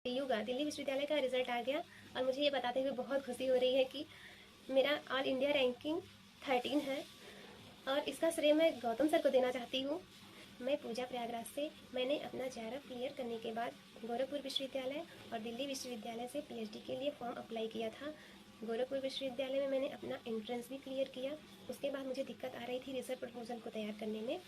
DU का दिल्ली विश्वविद्यालय का रिजल्ट आ गया और मुझे ये बताते हुए बहुत खुशी हो रही है कि मेरा ऑल इंडिया रैंकिंग 13 है और इसका श्रेय मैं गौतम सर को देना चाहती हूँ। मैं पूजा प्रयागराज से मैंने अपना JRF क्लियर करने के बाद गोरखपुर विश्वविद्यालय और दिल्ली विश्वविद्यालय से PhD के लिए फॉर्म अप्लाई किया था। गोरखपुर विश्वविद्यालय में मैंने अपना एंट्रेंस भी क्लियर किया। उसके बाद मुझे दिक्कत आ रही थी रिसर्च प्रपोजल को तैयार करने में।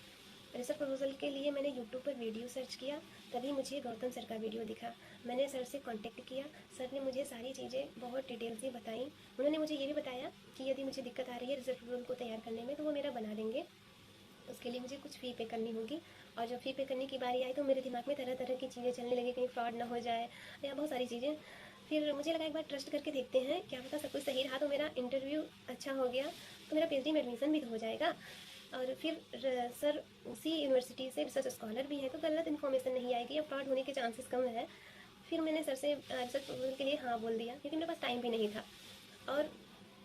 रिसर्च प्रपोजल के लिए मैंने यूट्यूब पर वीडियो सर्च किया, तभी मुझे गौतम सर का वीडियो दिखा। मैंने सर से कांटेक्ट किया, सर ने मुझे सारी चीज़ें बहुत डिटेल से बताई। उन्होंने मुझे ये भी बताया कि यदि मुझे दिक्कत आ रही है रिसर्च प्रपोजल को तैयार करने में तो वो मेरा बना देंगे। उसके लिए मुझे कुछ फ़ी पे करनी होगी। और जब फ़ी पे करने की बारी आई तो मेरे दिमाग में तरह तरह की चीज़ें चलने लगी, कहीं फ्रॉड ना हो जाए या बहुत सारी चीज़ें। फिर मुझे लगा एक बार ट्रस्ट करके देखते हैं, क्या पता सब कुछ सही रहा तो मेरा इंटरव्यू अच्छा हो गया तो मेरा PhD में एडमिशन भी तो हो जाएगा। और फिर सर उसी यूनिवर्सिटी से रिसर्च स्कॉलर भी है तो गलत इन्फॉर्मेशन नहीं आएगी या फ्रॉड होने के चांसेस कम है। फिर मैंने सर से रिसर्च प्रपोजल के लिए हाँ बोल दिया क्योंकि मेरे पास टाइम भी नहीं था। और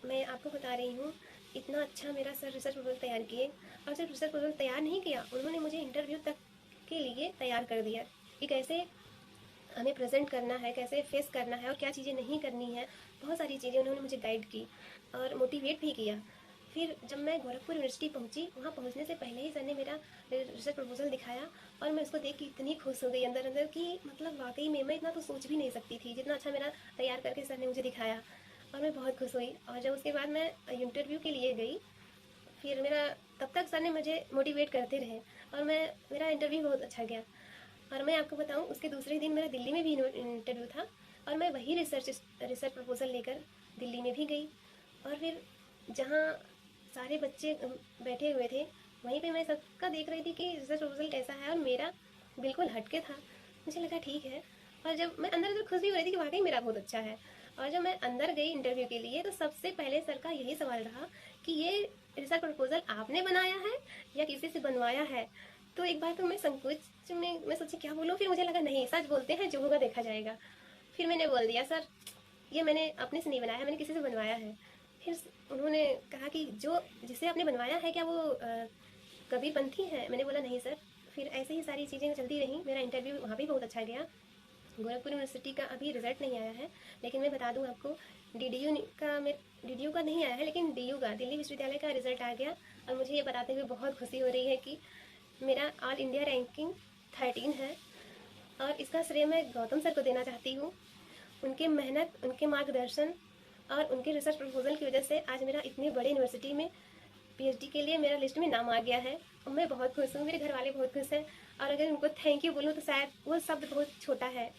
मैं आपको बता रही हूँ, इतना अच्छा मेरा सर रिसर्च प्रपोजल तैयार किए। और सिर्फ रिसर्च प्रपोजल तैयार नहीं किया, उन्होंने मुझे इंटरव्यू तक के लिए तैयार कर दिया कि कैसे हमें प्रेजेंट करना है, कैसे फेस करना है और क्या चीज़ें नहीं करनी है। बहुत सारी चीज़ें उन्होंने मुझे गाइड की और मोटिवेट भी किया। फिर जब मैं गोरखपुर यूनिवर्सिटी पहुंची, वहाँ पहुंचने से पहले ही सर ने मेरा रिसर्च प्रपोजल दिखाया और मैं उसको देख के इतनी खुश हो गई अंदर अंदर कि मतलब वाकई में मैं इतना तो सोच भी नहीं सकती थी, जितना अच्छा मेरा तैयार करके सर ने मुझे दिखाया। और मैं बहुत खुश हुई। और जब उसके बाद मैं इंटरव्यू के लिए गई, फिर मेरा तब तक सर ने मुझे मोटिवेट करते रहे और मेरा इंटरव्यू बहुत अच्छा गया। और मैं आपको बताऊं, उसके दूसरे दिन मेरा दिल्ली में भी इंटरव्यू था और मैं वही रिसर्च प्रपोजल लेकर दिल्ली में भी गई। और फिर जहाँ सारे बच्चे बैठे हुए थे वहीं पे मैं सबका देख रही थी कि रिसर्च प्रपोजल कैसा है और मेरा बिल्कुल हटके था। मुझे लगा ठीक है। और जब मैं अंदर अंदर खुश भी हो रही थी कि वाकई मेरा बहुत अच्छा है। और जब मैं अंदर गई इंटरव्यू के लिए तो सबसे पहले सर का यही सवाल रहा कि ये रिसर्च प्रपोजल आपने बनाया है या किसी से बनवाया है। तो एक बार तो मैं संकोच में मैं सोची क्या बोलूँ, फिर मुझे लगा नहीं, सच बोलते हैं, जो होगा देखा जाएगा। फिर मैंने बोल दिया सर ये मैंने अपने से नहीं बनाया है, मैंने किसी से बनवाया है। फिर उन्होंने कहा कि जो जिसे आपने बनवाया है क्या वो कबीरपंथी है। मैंने बोला नहीं सर। फिर ऐसे ही सारी चीज़ें चलती रहीं। मेरा इंटरव्यू वहाँ भी बहुत अच्छा गया। गोरखपुर यूनिवर्सिटी का अभी रिजल्ट नहीं आया है, लेकिन मैं बता दूं आपको, डी का नहीं आया है लेकिन DU का दिल्ली विश्वविद्यालय का रिजल्ट आ गया। और मुझे ये बताते हुए बहुत खुशी हो रही है कि मेरा ऑल इंडिया रैंकिंग 13 है और इसका श्रेय मैं गौतम सर को देना चाहती हूँ। उनकी मेहनत, उनके मार्गदर्शन और उनके रिसर्च प्रपोजल की वजह से आज मेरा इतनी बड़ी यूनिवर्सिटी में PhD के लिए मेरा लिस्ट में नाम आ गया है और मैं बहुत खुश हूँ, मेरे घर वाले बहुत खुश हैं। और अगर उनको थैंक यू बोलूँ तो शायद वो शब्द बहुत छोटा है।